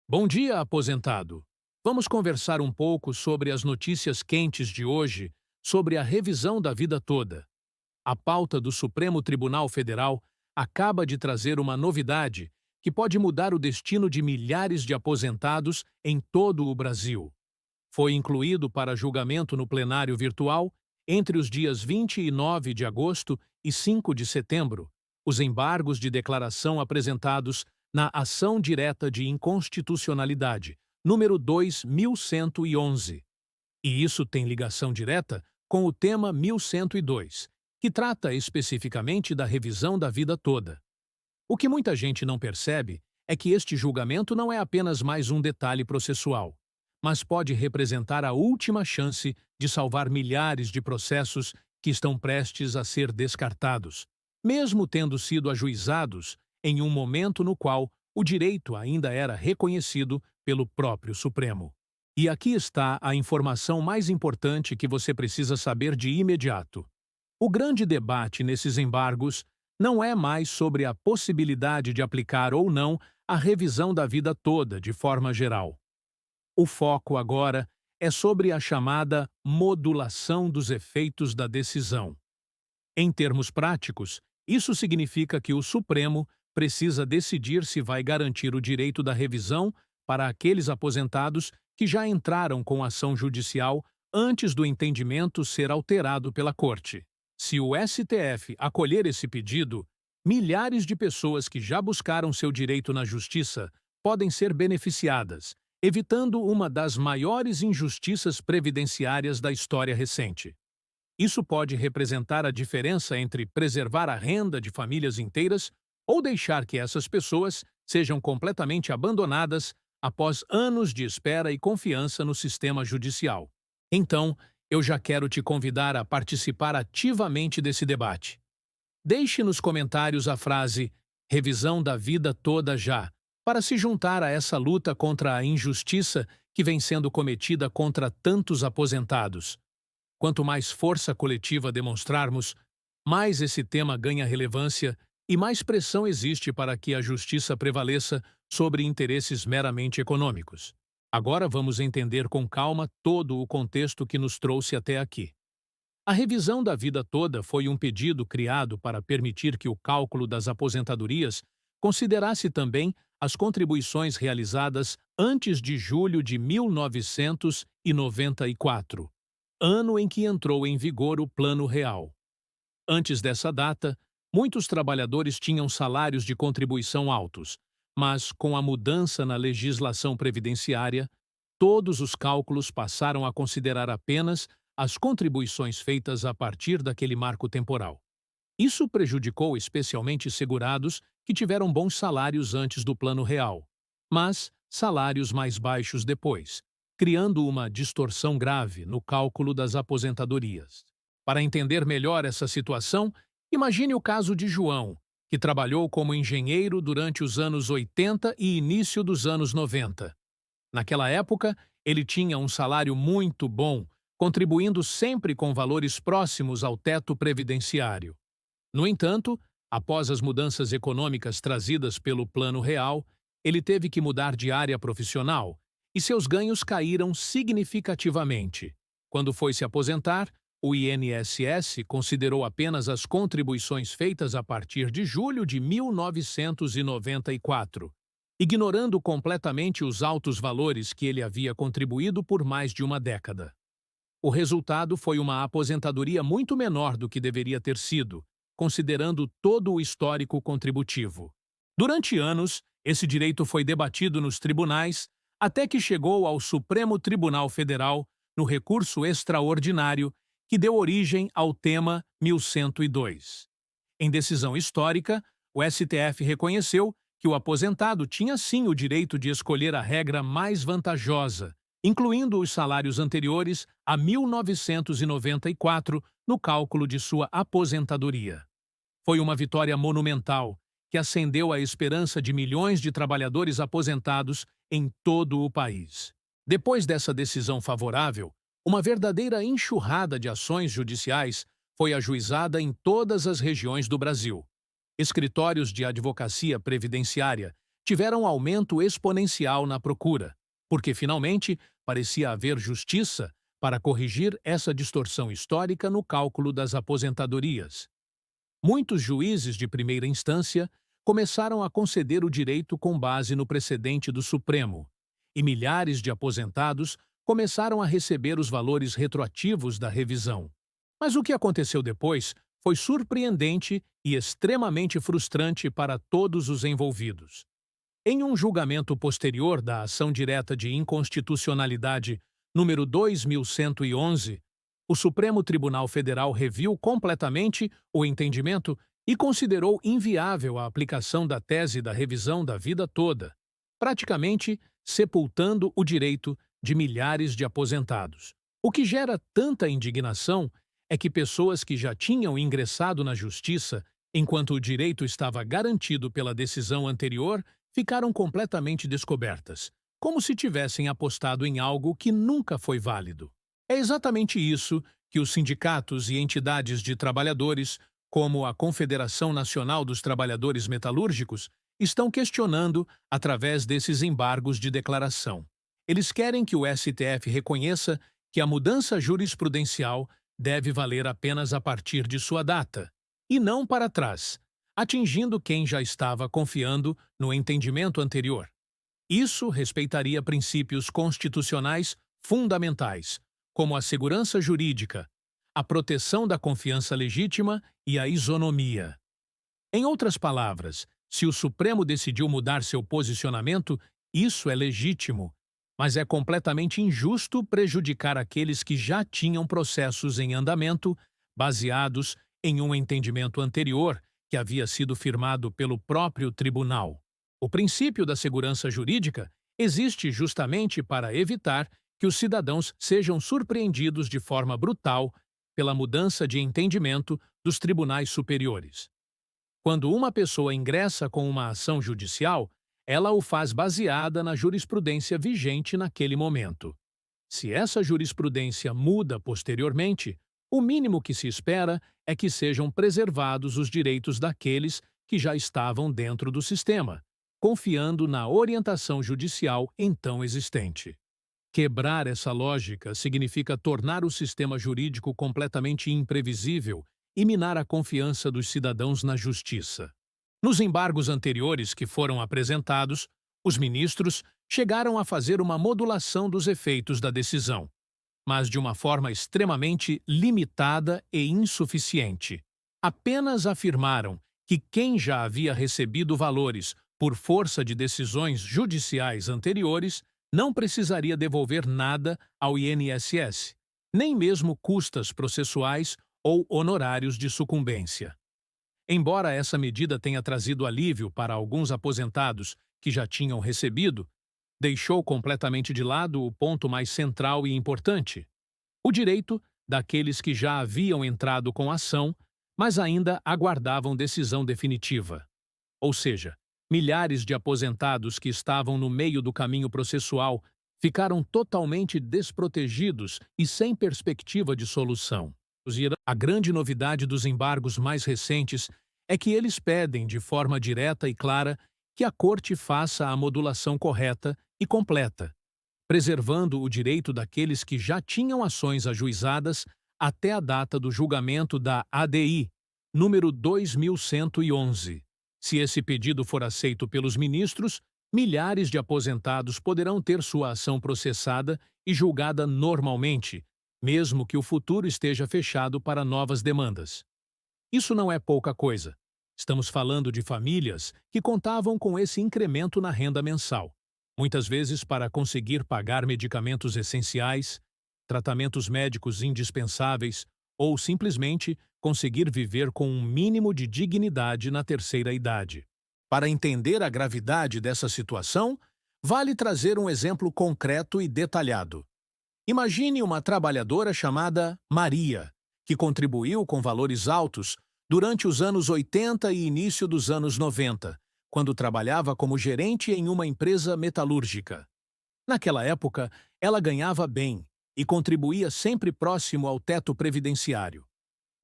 Bom dia, aposentado. Vamos conversar um pouco sobre as notícias quentes de hoje sobre a revisão da vida toda. A pauta do Supremo Tribunal Federal acaba de trazer uma novidade que pode mudar o destino de milhares de aposentados em todo o Brasil. Foi incluído para julgamento no plenário virtual entre os dias 29 de agosto e 5 de setembro, os embargos de declaração apresentados na Ação Direta de Inconstitucionalidade, número 2111. E isso tem ligação direta com o tema 1102, que trata especificamente da revisão da vida toda. O que muita gente não percebe é que este julgamento não é apenas mais um detalhe processual, mas pode representar a última chance de salvar milhares de processos que estão prestes a ser descartados, mesmo tendo sido ajuizados em um momento no qual o direito ainda era reconhecido pelo próprio Supremo. E aqui está a informação mais importante que você precisa saber de imediato. O grande debate nesses embargos não é mais sobre a possibilidade de aplicar ou não a revisão da vida toda de forma geral. O foco agora é sobre a chamada modulação dos efeitos da decisão. Em termos práticos, isso significa que o Supremo precisa decidir se vai garantir o direito da revisão para aqueles aposentados que já entraram com ação judicial antes do entendimento ser alterado pela Corte. Se o STF acolher esse pedido, milhares de pessoas que já buscaram seu direito na Justiça podem ser beneficiadas, evitando uma das maiores injustiças previdenciárias da história recente. Isso pode representar a diferença entre preservar a renda de famílias inteiras ou deixar que essas pessoas sejam completamente abandonadas após anos de espera e confiança no sistema judicial. Então, eu já quero te convidar a participar ativamente desse debate. Deixe nos comentários a frase "revisão da vida toda já", para se juntar a essa luta contra a injustiça que vem sendo cometida contra tantos aposentados. Quanto mais força coletiva demonstrarmos, mais esse tema ganha relevância e mais pressão existe para que a justiça prevaleça sobre interesses meramente econômicos. Agora vamos entender com calma todo o contexto que nos trouxe até aqui. A revisão da vida toda foi um pedido criado para permitir que o cálculo das aposentadorias considerasse também as contribuições realizadas antes de julho de 1994, ano em que entrou em vigor o Plano Real. Antes dessa data, muitos trabalhadores tinham salários de contribuição altos, mas com a mudança na legislação previdenciária, todos os cálculos passaram a considerar apenas as contribuições feitas a partir daquele marco temporal. Isso prejudicou especialmente segurados que tiveram bons salários antes do Plano Real, mas salários mais baixos depois, criando uma distorção grave no cálculo das aposentadorias. Para entender melhor essa situação, imagine o caso de João, que trabalhou como engenheiro durante os anos 80 e início dos anos 90. Naquela época, ele tinha um salário muito bom, contribuindo sempre com valores próximos ao teto previdenciário. No entanto, após as mudanças econômicas trazidas pelo Plano Real, ele teve que mudar de área profissional e seus ganhos caíram significativamente. Quando foi se aposentar, o INSS considerou apenas as contribuições feitas a partir de julho de 1994, ignorando completamente os altos valores que ele havia contribuído por mais de uma década. O resultado foi uma aposentadoria muito menor do que deveria ter sido, considerando todo o histórico contributivo. Durante anos, esse direito foi debatido nos tribunais, até que chegou ao Supremo Tribunal Federal no recurso extraordinário que deu origem ao tema 1102. Em decisão histórica, o STF reconheceu que o aposentado tinha sim o direito de escolher a regra mais vantajosa, incluindo os salários anteriores a 1994 no cálculo de sua aposentadoria. Foi uma vitória monumental que acendeu a esperança de milhões de trabalhadores aposentados em todo o país. Depois dessa decisão favorável, uma verdadeira enxurrada de ações judiciais foi ajuizada em todas as regiões do Brasil. Escritórios de advocacia previdenciária tiveram aumento exponencial na procura, porque finalmente parecia haver justiça para corrigir essa distorção histórica no cálculo das aposentadorias. Muitos juízes de primeira instância começaram a conceder o direito com base no precedente do Supremo, e milhares de aposentados começaram a receber os valores retroativos da revisão. Mas o que aconteceu depois foi surpreendente e extremamente frustrante para todos os envolvidos. Em um julgamento posterior da ação direta de inconstitucionalidade número 2111, o Supremo Tribunal Federal reviu completamente o entendimento e considerou inviável a aplicação da tese da revisão da vida toda, praticamente sepultando o direito de milhares de aposentados. O que gera tanta indignação é que pessoas que já tinham ingressado na justiça enquanto o direito estava garantido pela decisão anterior ficaram completamente descobertas, como se tivessem apostado em algo que nunca foi válido. É exatamente isso que os sindicatos e entidades de trabalhadores, como a Confederação Nacional dos Trabalhadores Metalúrgicos, estão questionando através desses embargos de declaração. Eles querem que o STF reconheça que a mudança jurisprudencial deve valer apenas a partir de sua data, e não para trás, atingindo quem já estava confiando no entendimento anterior. Isso respeitaria princípios constitucionais fundamentais, como a segurança jurídica, a proteção da confiança legítima e a isonomia. Em outras palavras, se o Supremo decidiu mudar seu posicionamento, isso é legítimo, mas é completamente injusto prejudicar aqueles que já tinham processos em andamento baseados em um entendimento anterior que havia sido firmado pelo próprio tribunal. O princípio da segurança jurídica existe justamente para evitar que os cidadãos sejam surpreendidos de forma brutal pela mudança de entendimento dos tribunais superiores. Quando uma pessoa ingressa com uma ação judicial, ela o faz baseada na jurisprudência vigente naquele momento. Se essa jurisprudência muda posteriormente, o mínimo que se espera é que sejam preservados os direitos daqueles que já estavam dentro do sistema, confiando na orientação judicial então existente. Quebrar essa lógica significa tornar o sistema jurídico completamente imprevisível e minar a confiança dos cidadãos na justiça. Nos embargos anteriores que foram apresentados, os ministros chegaram a fazer uma modulação dos efeitos da decisão, mas de uma forma extremamente limitada e insuficiente. Apenas afirmaram que quem já havia recebido valores por força de decisões judiciais anteriores não precisaria devolver nada ao INSS, nem mesmo custas processuais ou honorários de sucumbência. Embora essa medida tenha trazido alívio para alguns aposentados que já tinham recebido, deixou completamente de lado o ponto mais central e importante: o direito daqueles que já haviam entrado com ação, mas ainda aguardavam decisão definitiva. Ou seja, milhares de aposentados que estavam no meio do caminho processual ficaram totalmente desprotegidos e sem perspectiva de solução. A grande novidade dos embargos mais recentes é que eles pedem de forma direta e clara que a Corte faça a modulação correta e completa, preservando o direito daqueles que já tinham ações ajuizadas até a data do julgamento da ADI, número 2111. Se esse pedido for aceito pelos ministros, milhares de aposentados poderão ter sua ação processada e julgada normalmente, mesmo que o futuro esteja fechado para novas demandas. Isso não é pouca coisa. Estamos falando de famílias que contavam com esse incremento na renda mensal, muitas vezes para conseguir pagar medicamentos essenciais, tratamentos médicos indispensáveis ou simplesmente conseguir viver com um mínimo de dignidade na terceira idade. Para entender a gravidade dessa situação, vale trazer um exemplo concreto e detalhado. Imagine uma trabalhadora chamada Maria, que contribuiu com valores altos durante os anos 80 e início dos anos 90, quando trabalhava como gerente em uma empresa metalúrgica. Naquela época, ela ganhava bem e contribuía sempre próximo ao teto previdenciário.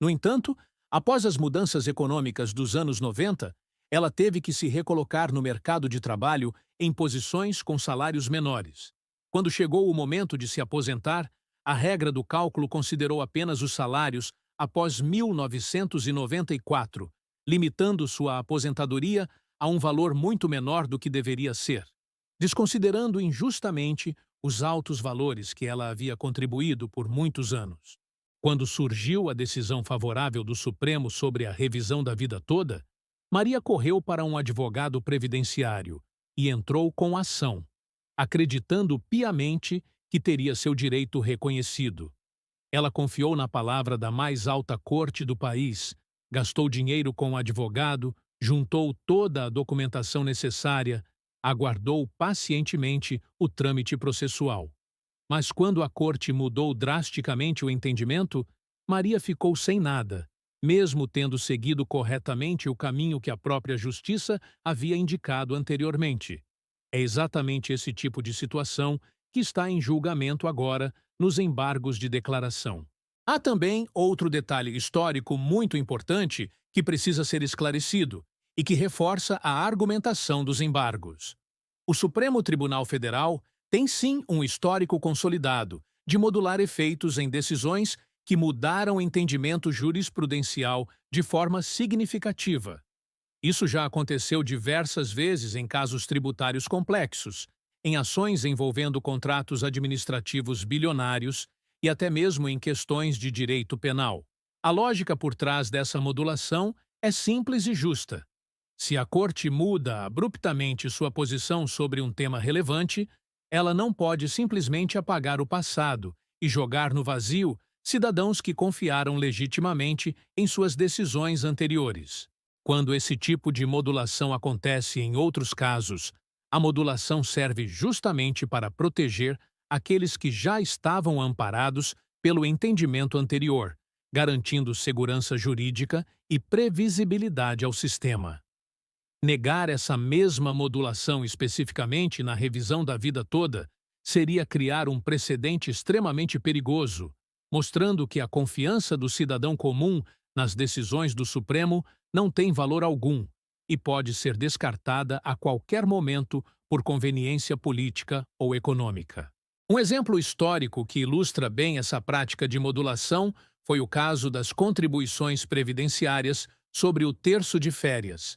No entanto, após as mudanças econômicas dos anos 90, ela teve que se recolocar no mercado de trabalho em posições com salários menores. Quando chegou o momento de se aposentar, a regra do cálculo considerou apenas os salários após 1994, limitando sua aposentadoria a um valor muito menor do que deveria ser, desconsiderando injustamente os altos valores que ela havia contribuído por muitos anos. Quando surgiu a decisão favorável do Supremo sobre a revisão da vida toda, Maria correu para um advogado previdenciário e entrou com ação, acreditando piamente que teria seu direito reconhecido. Ela confiou na palavra da mais alta corte do país, gastou dinheiro com o advogado, juntou toda a documentação necessária, aguardou pacientemente o trâmite processual. Mas quando a corte mudou drasticamente o entendimento, Maria ficou sem nada, mesmo tendo seguido corretamente o caminho que a própria justiça havia indicado anteriormente. É exatamente esse tipo de situação que está em julgamento agora nos embargos de declaração. Há também outro detalhe histórico muito importante que precisa ser esclarecido e que reforça a argumentação dos embargos. O Supremo Tribunal Federal tem sim um histórico consolidado de modular efeitos em decisões que mudaram o entendimento jurisprudencial de forma significativa. Isso já aconteceu diversas vezes em casos tributários complexos, em ações envolvendo contratos administrativos bilionários e até mesmo em questões de direito penal. A lógica por trás dessa modulação é simples e justa. Se a Corte muda abruptamente sua posição sobre um tema relevante, ela não pode simplesmente apagar o passado e jogar no vazio cidadãos que confiaram legitimamente em suas decisões anteriores. Quando esse tipo de modulação acontece em outros casos, a modulação serve justamente para proteger aqueles que já estavam amparados pelo entendimento anterior, garantindo segurança jurídica e previsibilidade ao sistema. Negar essa mesma modulação especificamente na revisão da vida toda seria criar um precedente extremamente perigoso, mostrando que a confiança do cidadão comum nas decisões do Supremo não tem valor algum e pode ser descartada a qualquer momento por conveniência política ou econômica. Um exemplo histórico que ilustra bem essa prática de modulação foi o caso das contribuições previdenciárias sobre o terço de férias.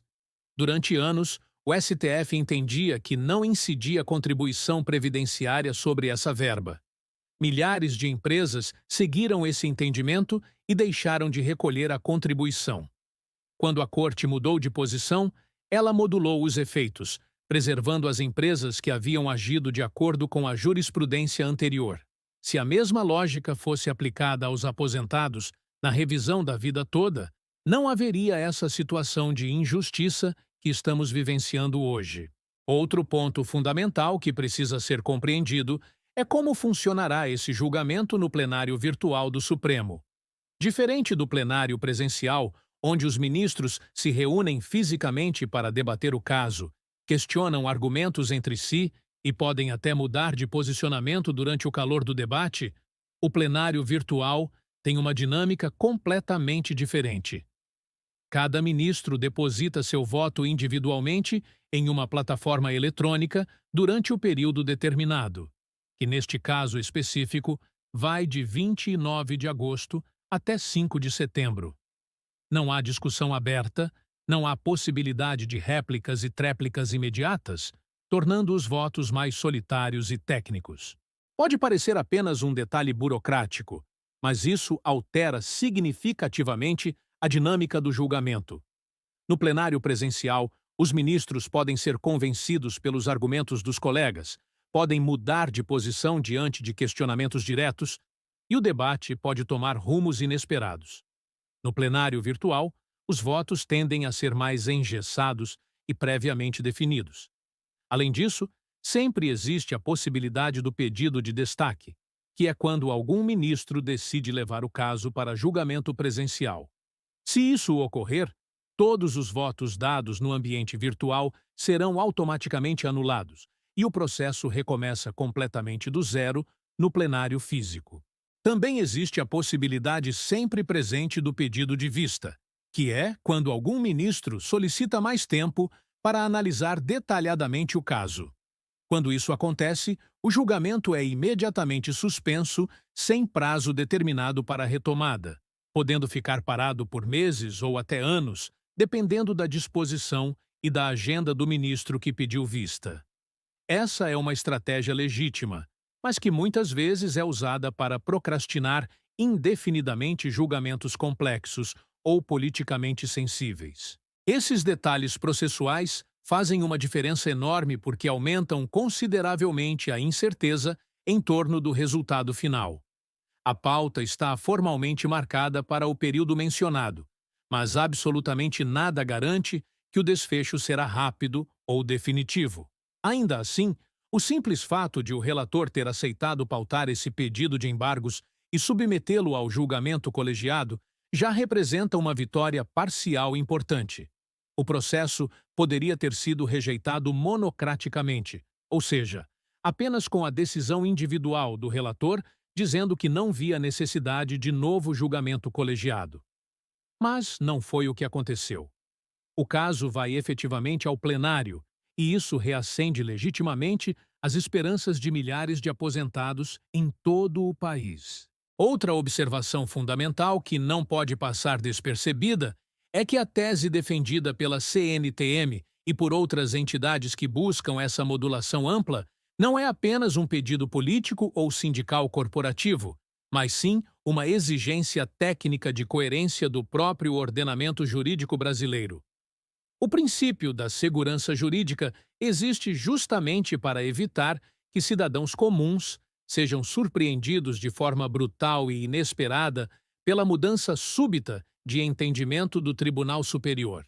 Durante anos, o STF entendia que não incidia contribuição previdenciária sobre essa verba. Milhares de empresas seguiram esse entendimento e deixaram de recolher a contribuição. Quando a Corte mudou de posição, ela modulou os efeitos, preservando as empresas que haviam agido de acordo com a jurisprudência anterior. Se a mesma lógica fosse aplicada aos aposentados na revisão da vida toda, não haveria essa situação de injustiça que estamos vivenciando hoje. Outro ponto fundamental que precisa ser compreendido é como funcionará esse julgamento no plenário virtual do Supremo. Diferente do plenário presencial, onde os ministros se reúnem fisicamente para debater o caso, questionam argumentos entre si e podem até mudar de posicionamento durante o calor do debate, o plenário virtual tem uma dinâmica completamente diferente. Cada ministro deposita seu voto individualmente em uma plataforma eletrônica durante o período determinado, que neste caso específico vai de 29 de agosto até 5 de setembro. Não há discussão aberta, não há possibilidade de réplicas e tréplicas imediatas, tornando os votos mais solitários e técnicos. Pode parecer apenas um detalhe burocrático, mas isso altera significativamente a dinâmica do julgamento. No plenário presencial, os ministros podem ser convencidos pelos argumentos dos colegas, podem mudar de posição diante de questionamentos diretos, e o debate pode tomar rumos inesperados. No plenário virtual, os votos tendem a ser mais engessados e previamente definidos. Além disso, sempre existe a possibilidade do pedido de destaque, que é quando algum ministro decide levar o caso para julgamento presencial. Se isso ocorrer, todos os votos dados no ambiente virtual serão automaticamente anulados e o processo recomeça completamente do zero no plenário físico. Também existe a possibilidade sempre presente do pedido de vista, que é quando algum ministro solicita mais tempo para analisar detalhadamente o caso. Quando isso acontece, o julgamento é imediatamente suspenso, sem prazo determinado para retomada, podendo ficar parado por meses ou até anos, dependendo da disposição e da agenda do ministro que pediu vista. Essa é uma estratégia legítima, mas que muitas vezes é usada para procrastinar indefinidamente julgamentos complexos ou politicamente sensíveis. Esses detalhes processuais fazem uma diferença enorme porque aumentam consideravelmente a incerteza em torno do resultado final. A pauta está formalmente marcada para o período mencionado, mas absolutamente nada garante que o desfecho será rápido ou definitivo. Ainda assim, o simples fato de o relator ter aceitado pautar esse pedido de embargos e submetê-lo ao julgamento colegiado já representa uma vitória parcial importante. O processo poderia ter sido rejeitado monocraticamente, ou seja, apenas com a decisão individual do relator dizendo que não via necessidade de novo julgamento colegiado. Mas não foi o que aconteceu. O caso vai efetivamente ao plenário, e isso reacende legitimamente as esperanças de milhares de aposentados em todo o país. Outra observação fundamental que não pode passar despercebida é que a tese defendida pela CNTM e por outras entidades que buscam essa modulação ampla não é apenas um pedido político ou sindical corporativo, mas sim uma exigência técnica de coerência do próprio ordenamento jurídico brasileiro. O princípio da segurança jurídica existe justamente para evitar que cidadãos comuns sejam surpreendidos de forma brutal e inesperada pela mudança súbita de entendimento do Tribunal Superior.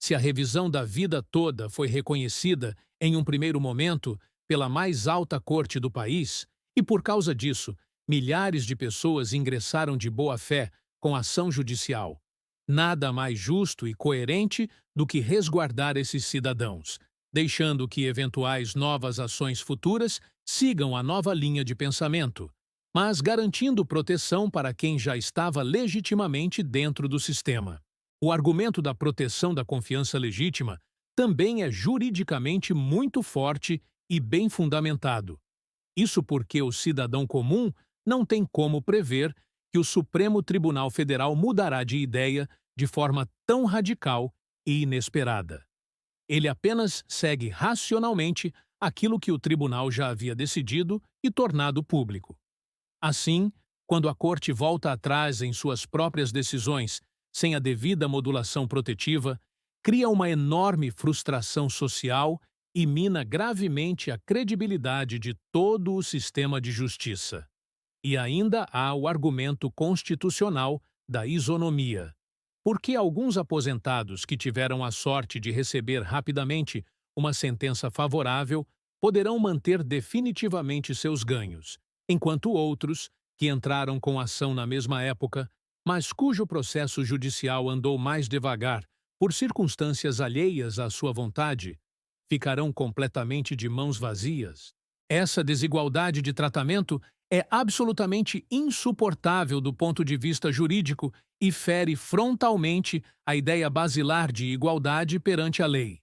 Se a revisão da vida toda foi reconhecida, em um primeiro momento, pela mais alta corte do país, e por causa disso, milhares de pessoas ingressaram de boa-fé com ação judicial. Nada mais justo e coerente do que resguardar esses cidadãos, deixando que eventuais novas ações futuras sigam a nova linha de pensamento, mas garantindo proteção para quem já estava legitimamente dentro do sistema. O argumento da proteção da confiança legítima também é juridicamente muito forte e bem fundamentado. Isso porque o cidadão comum não tem como prever que o Supremo Tribunal Federal mudará de ideia de forma tão radical e inesperada. Ele apenas segue racionalmente aquilo que o tribunal já havia decidido e tornado público. Assim, quando a Corte volta atrás em suas próprias decisões, sem a devida modulação protetiva, cria uma enorme frustração social e mina gravemente a credibilidade de todo o sistema de justiça. E ainda há o argumento constitucional da isonomia. Porque alguns aposentados que tiveram a sorte de receber rapidamente uma sentença favorável poderão manter definitivamente seus ganhos, enquanto outros, que entraram com ação na mesma época, mas cujo processo judicial andou mais devagar por circunstâncias alheias à sua vontade, ficarão completamente de mãos vazias. Essa desigualdade de tratamento é absolutamente insuportável do ponto de vista jurídico e fere frontalmente a ideia basilar de igualdade perante a lei.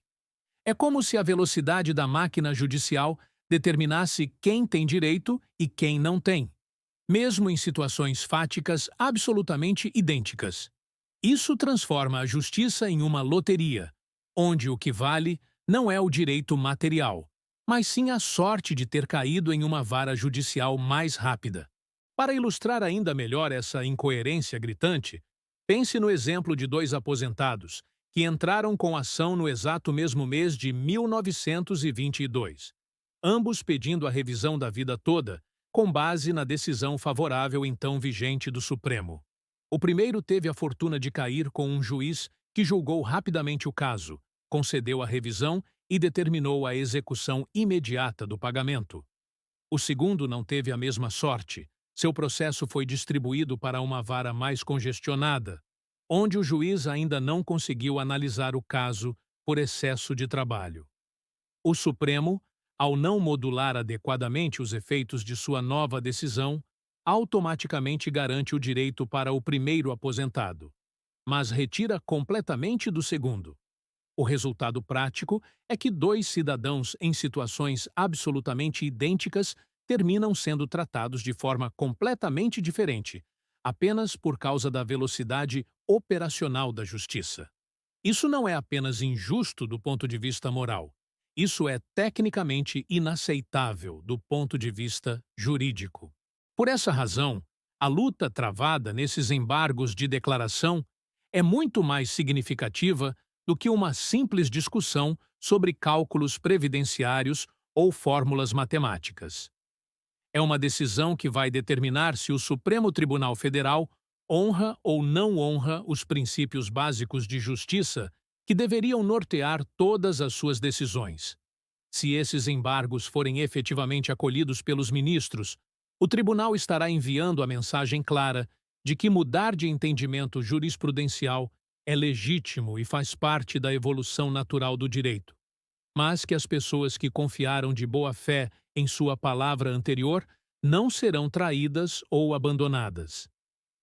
É como se a velocidade da máquina judicial determinasse quem tem direito e quem não tem, mesmo em situações fáticas absolutamente idênticas. Isso transforma a justiça em uma loteria, onde o que vale não é o direito material, mas sim a sorte de ter caído em uma vara judicial mais rápida. Para ilustrar ainda melhor essa incoerência gritante, pense no exemplo de dois aposentados que entraram com ação no exato mesmo mês de 1922, ambos pedindo a revisão da vida toda, com base na decisão favorável então vigente do Supremo. O primeiro teve a fortuna de cair com um juiz que julgou rapidamente o caso, concedeu a revisão e determinou a execução imediata do pagamento. O segundo não teve a mesma sorte. Seu processo foi distribuído para uma vara mais congestionada, onde o juiz ainda não conseguiu analisar o caso por excesso de trabalho. O Supremo, ao não modular adequadamente os efeitos de sua nova decisão, automaticamente garante o direito para o primeiro aposentado. mas retira completamente do segundo. O resultado prático é que dois cidadãos em situações absolutamente idênticas terminam sendo tratados de forma completamente diferente, apenas por causa da velocidade operacional da justiça. Isso não é apenas injusto do ponto de vista moral. Isso é tecnicamente inaceitável do ponto de vista jurídico. Por essa razão, a luta travada nesses embargos de declaração é muito mais significativa do que uma simples discussão sobre cálculos previdenciários ou fórmulas matemáticas. É uma decisão que vai determinar se o Supremo Tribunal Federal honra ou não honra os princípios básicos de justiça que deveriam nortear todas as suas decisões. Se esses embargos forem efetivamente acolhidos pelos ministros, o tribunal estará enviando a mensagem clara de que mudar de entendimento jurisprudencial é legítimo e faz parte da evolução natural do direito, mas que as pessoas que confiaram de boa fé em sua palavra anterior não serão traídas ou abandonadas.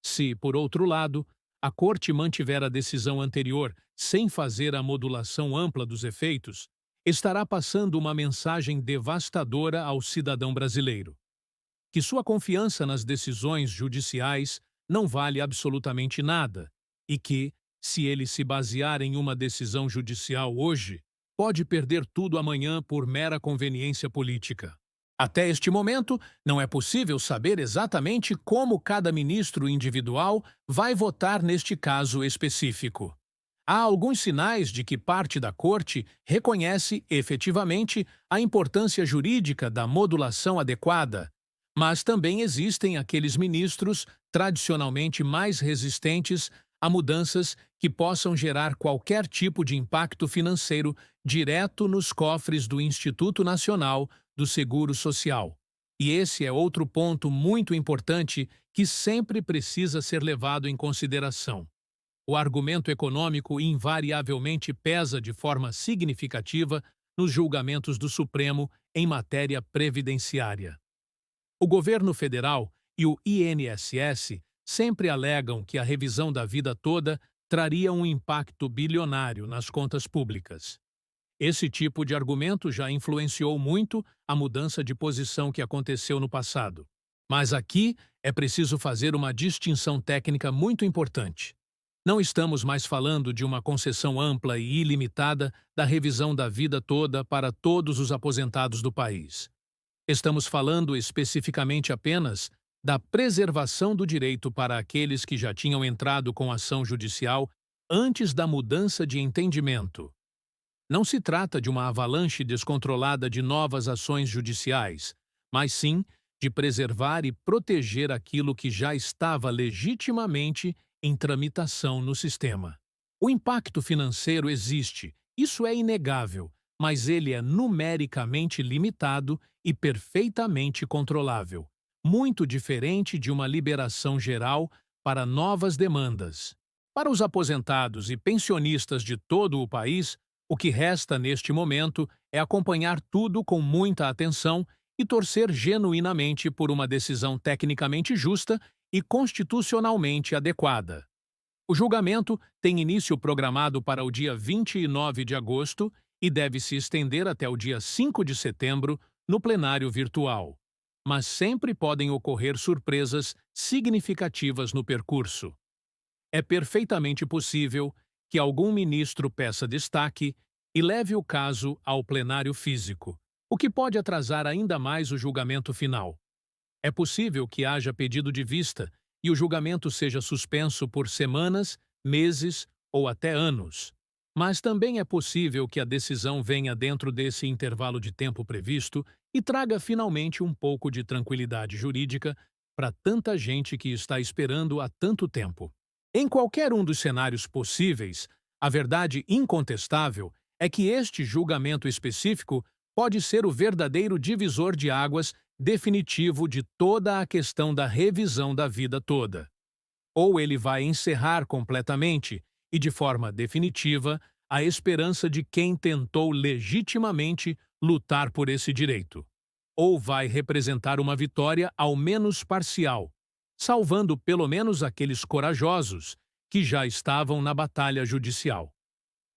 Se, por outro lado, a Corte mantiver a decisão anterior sem fazer a modulação ampla dos efeitos, estará passando uma mensagem devastadora ao cidadão brasileiro: que sua confiança nas decisões judiciais não vale absolutamente nada e que, se ele se basear em uma decisão judicial hoje, pode perder tudo amanhã por mera conveniência política. Até este momento, não é possível saber exatamente como cada ministro individual vai votar neste caso específico. Há alguns sinais de que parte da Corte reconhece efetivamente a importância jurídica da modulação adequada, mas também existem aqueles ministros tradicionalmente mais resistentes a mudanças que possam gerar qualquer tipo de impacto financeiro direto nos cofres do Instituto Nacional do Seguro Social. E esse é outro ponto muito importante que sempre precisa ser levado em consideração. O argumento econômico invariavelmente pesa de forma significativa nos julgamentos do Supremo em matéria previdenciária. O governo federal e o INSS sempre alegam que a revisão da vida toda traria um impacto bilionário nas contas públicas. Esse tipo de argumento já influenciou muito a mudança de posição que aconteceu no passado. Mas aqui é preciso fazer uma distinção técnica muito importante. Não estamos mais falando de uma concessão ampla e ilimitada da revisão da vida toda para todos os aposentados do país. Estamos falando especificamente apenas da preservação do direito para aqueles que já tinham entrado com ação judicial antes da mudança de entendimento. Não se trata de uma avalanche descontrolada de novas ações judiciais, mas sim de preservar e proteger aquilo que já estava legitimamente em tramitação no sistema. O impacto financeiro existe, isso é inegável, mas ele é numericamente limitado e perfeitamente controlável, muito diferente de uma liberação geral para novas demandas. Para os aposentados e pensionistas de todo o país, o que resta neste momento é acompanhar tudo com muita atenção e torcer genuinamente por uma decisão tecnicamente justa e constitucionalmente adequada. O julgamento tem início programado para o dia 29 de agosto e deve se estender até o dia 5 de setembro no plenário virtual. Mas sempre podem ocorrer surpresas significativas no percurso. É perfeitamente possível que algum ministro peça destaque e leve o caso ao plenário físico, o que pode atrasar ainda mais o julgamento final. É possível que haja pedido de vista e o julgamento seja suspenso por semanas, meses ou até anos. Mas também é possível que a decisão venha dentro desse intervalo de tempo previsto e traga finalmente um pouco de tranquilidade jurídica para tanta gente que está esperando há tanto tempo. Em qualquer um dos cenários possíveis, a verdade incontestável é que este julgamento específico pode ser o verdadeiro divisor de águas definitivo de toda a questão da revisão da vida toda. Ou ele vai encerrar completamente e de forma definitiva a esperança de quem tentou legitimamente lutar por esse direito. Ou vai representar uma vitória ao menos parcial, salvando pelo menos aqueles corajosos que já estavam na batalha judicial.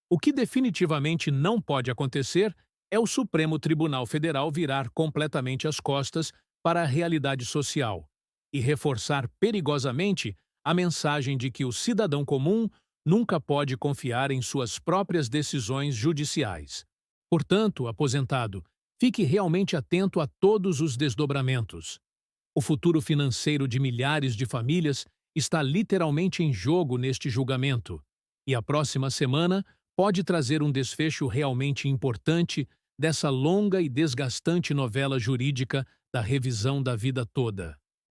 O que definitivamente não pode acontecer é o Supremo Tribunal Federal virar completamente as costas para a realidade social e reforçar perigosamente a mensagem de que o cidadão comum nunca pode confiar em suas próprias decisões judiciais. Portanto, aposentado, fique realmente atento a todos os desdobramentos. O futuro financeiro de milhares de famílias está literalmente em jogo neste julgamento, e a próxima semana pode trazer um desfecho realmente importante dessa longa e desgastante novela jurídica da revisão da vida toda.